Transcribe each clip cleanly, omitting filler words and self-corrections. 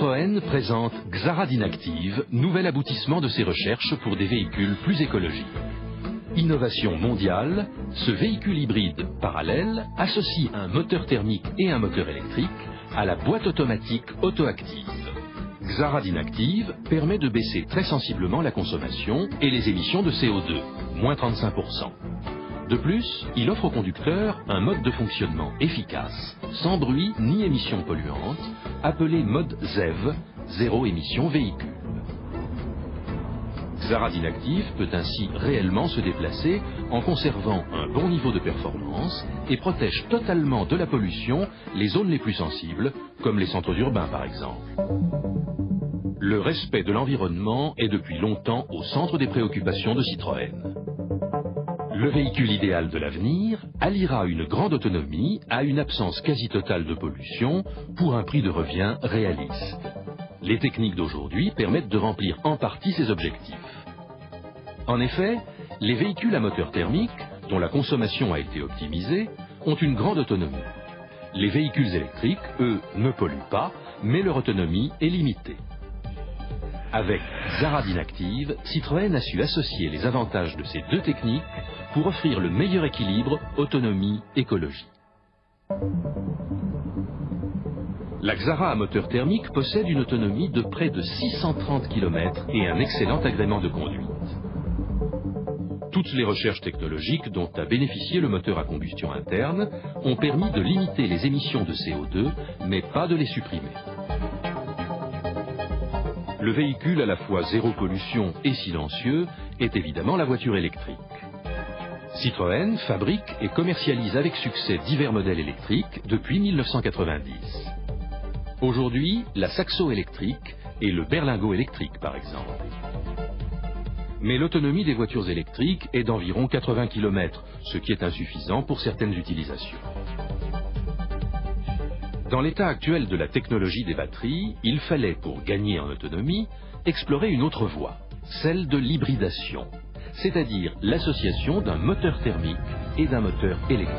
Citroën présente Xara Dynactive, nouvel aboutissement de ses recherches pour des véhicules plus écologiques. Innovation mondiale, ce véhicule hybride parallèle associe un moteur thermique et un moteur électrique à la boîte automatique auto-active. Xara Dynactive permet de baisser très sensiblement la consommation et les émissions de CO2, moins 35%. De plus, il offre au conducteur un mode de fonctionnement efficace, sans bruit ni émissions polluantes, appelé mode ZEV, zéro émission véhicule. Xara Dynactive peut ainsi réellement se déplacer en conservant un bon niveau de performance et protège totalement de la pollution les zones les plus sensibles, comme les centres urbains par exemple. Le respect de l'environnement est depuis longtemps au centre des préoccupations de Citroën. Le véhicule idéal de l'avenir alliera une grande autonomie à une absence quasi totale de pollution pour un prix de revient réaliste. Les techniques d'aujourd'hui permettent de remplir en partie ces objectifs. En effet, les véhicules à moteur thermique, dont la consommation a été optimisée, ont une grande autonomie. Les véhicules électriques, eux, ne polluent pas, mais leur autonomie est limitée. Avec Xara Dynactive, Citroën a su associer les avantages de ces deux techniques pour offrir le meilleur équilibre autonomie-écologie. La Xara à moteur thermique possède une autonomie de près de 630 km et un excellent agrément de conduite. Toutes les recherches technologiques dont a bénéficié le moteur à combustion interne ont permis de limiter les émissions de CO2, mais pas de les supprimer. Le véhicule à la fois zéro pollution et silencieux est évidemment la voiture électrique. Citroën fabrique et commercialise avec succès divers modèles électriques depuis 1990. Aujourd'hui, la Saxo électrique et le Berlingo électrique par exemple. Mais l'autonomie des voitures électriques est d'environ 80 km, ce qui est insuffisant pour certaines utilisations. Dans l'état actuel de la technologie des batteries, il fallait, pour gagner en autonomie, explorer une autre voie, celle de l'hybridation, c'est-à-dire l'association d'un moteur thermique et d'un moteur électrique.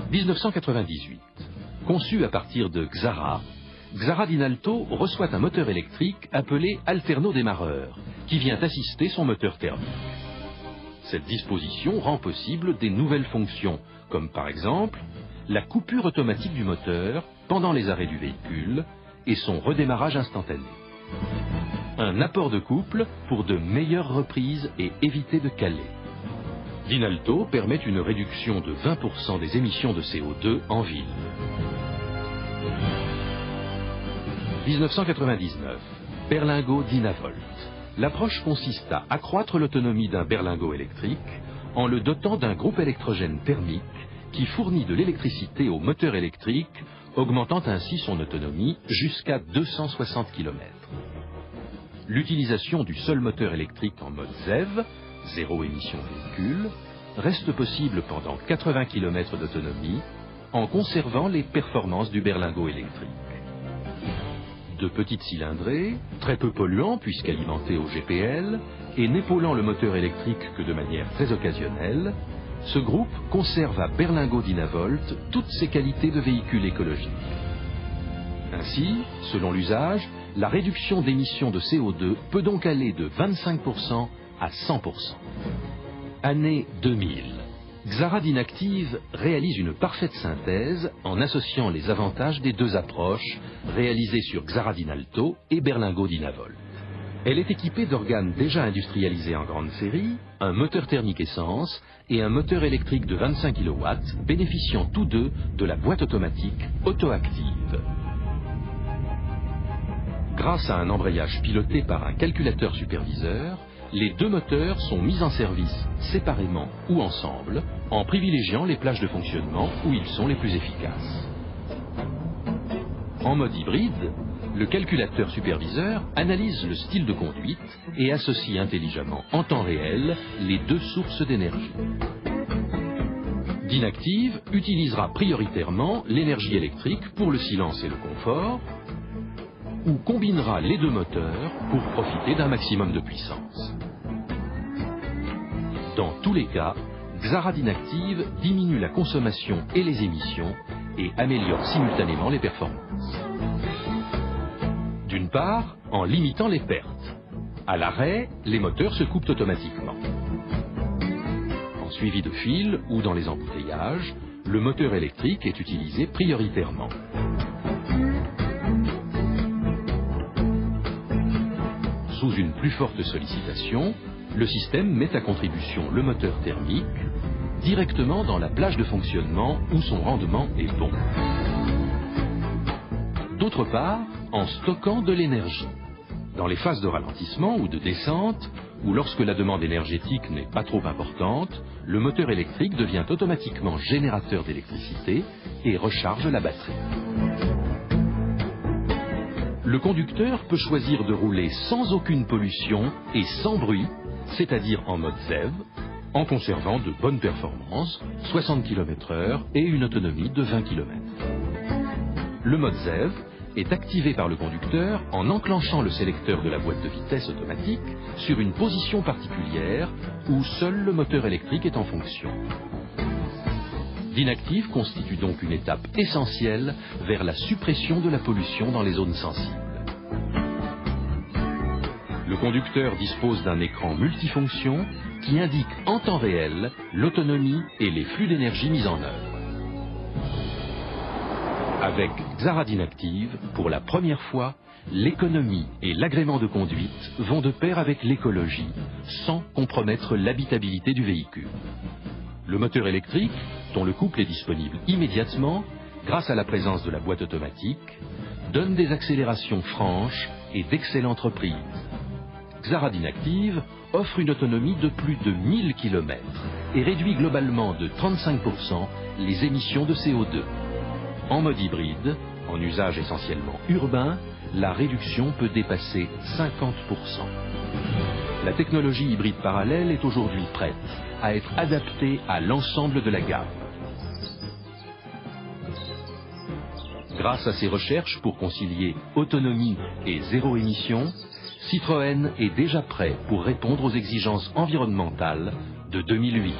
« 1998. Conçu à partir de Xara, Xara Dynalto reçoit un moteur électrique appelé alterno-démarreur, qui vient assister son moteur thermique. Cette disposition rend possible des nouvelles fonctions, comme par exemple la coupure automatique du moteur pendant les arrêts du véhicule et son redémarrage instantané. Un apport de couple pour de meilleures reprises et éviter de caler. Dynalto permet une réduction de 20% des émissions de CO2 en ville. 1999. Berlingo Dynavolt. L'approche consiste à accroître l'autonomie d'un berlingot électrique en le dotant d'un groupe électrogène thermique qui fournit de l'électricité au moteur électrique, augmentant ainsi son autonomie jusqu'à 260 km. L'utilisation du seul moteur électrique en mode ZEV, zéro émission véhicule, reste possible pendant 80 km d'autonomie en conservant les performances du berlingot électrique. De petites cylindrées, très peu polluants puisqu'alimentés au GPL, et n'épaulant le moteur électrique que de manière très occasionnelle, ce groupe conserve à Berlingo Dynavolt toutes ses qualités de véhicule écologique. Ainsi, selon l'usage, la réduction d'émissions de CO2 peut donc aller de 25% à 100%. Année 2000. Xara Dynactive réalise une parfaite synthèse en associant les avantages des deux approches réalisées sur Xara Dynalto et Berlingo Dynavolt. Elle est équipée d'organes déjà industrialisés en grande série, un moteur thermique essence et un moteur électrique de 25 kW, bénéficiant tous deux de la boîte automatique auto-active. Grâce à un embrayage piloté par un calculateur superviseur, les deux moteurs sont mis en service séparément ou ensemble, en privilégiant les plages de fonctionnement où ils sont les plus efficaces. En mode hybride, le calculateur superviseur analyse le style de conduite et associe intelligemment en temps réel les deux sources d'énergie. Dynactive utilisera prioritairement l'énergie électrique pour le silence et le confort, ou combinera les deux moteurs pour profiter d'un maximum de puissance. Dans tous les cas, Xara Dynactive diminue la consommation et les émissions et améliore simultanément les performances. D'une part, en limitant les pertes. À l'arrêt, les moteurs se coupent automatiquement. En suivi de fil ou dans les embouteillages, le moteur électrique est utilisé prioritairement. Sous une plus forte sollicitation, le système met à contribution le moteur thermique directement dans la plage de fonctionnement où son rendement est bon. D'autre part, en stockant de l'énergie. Dans les phases de ralentissement ou de descente, ou lorsque la demande énergétique n'est pas trop importante, le moteur électrique devient automatiquement générateur d'électricité et recharge la batterie. Le conducteur peut choisir de rouler sans aucune pollution et sans bruit, c'est-à-dire en mode ZEV, en conservant de bonnes performances, 60 km/h et une autonomie de 20 km. Le mode ZEV est activé par le conducteur en enclenchant le sélecteur de la boîte de vitesse automatique sur une position particulière où seul le moteur électrique est en fonction. Dynactive constitue donc une étape essentielle vers la suppression de la pollution dans les zones sensibles. Le conducteur dispose d'un écran multifonction qui indique en temps réel l'autonomie et les flux d'énergie mis en œuvre. Avec Xara Dynactive, pour la première fois, l'économie et l'agrément de conduite vont de pair avec l'écologie, sans compromettre l'habitabilité du véhicule. Le moteur électrique, dont le couple est disponible immédiatement, grâce à la présence de la boîte automatique, donne des accélérations franches et d'excellentes reprises. Xara Dynactive offre une autonomie de plus de 1000 km et réduit globalement de 35% les émissions de CO2. En mode hybride, en usage essentiellement urbain, la réduction peut dépasser 50%. La technologie hybride parallèle est aujourd'hui prête à être adaptée à l'ensemble de la gamme. Grâce à ses recherches pour concilier autonomie et zéro émission, Citroën est déjà prêt pour répondre aux exigences environnementales de 2008.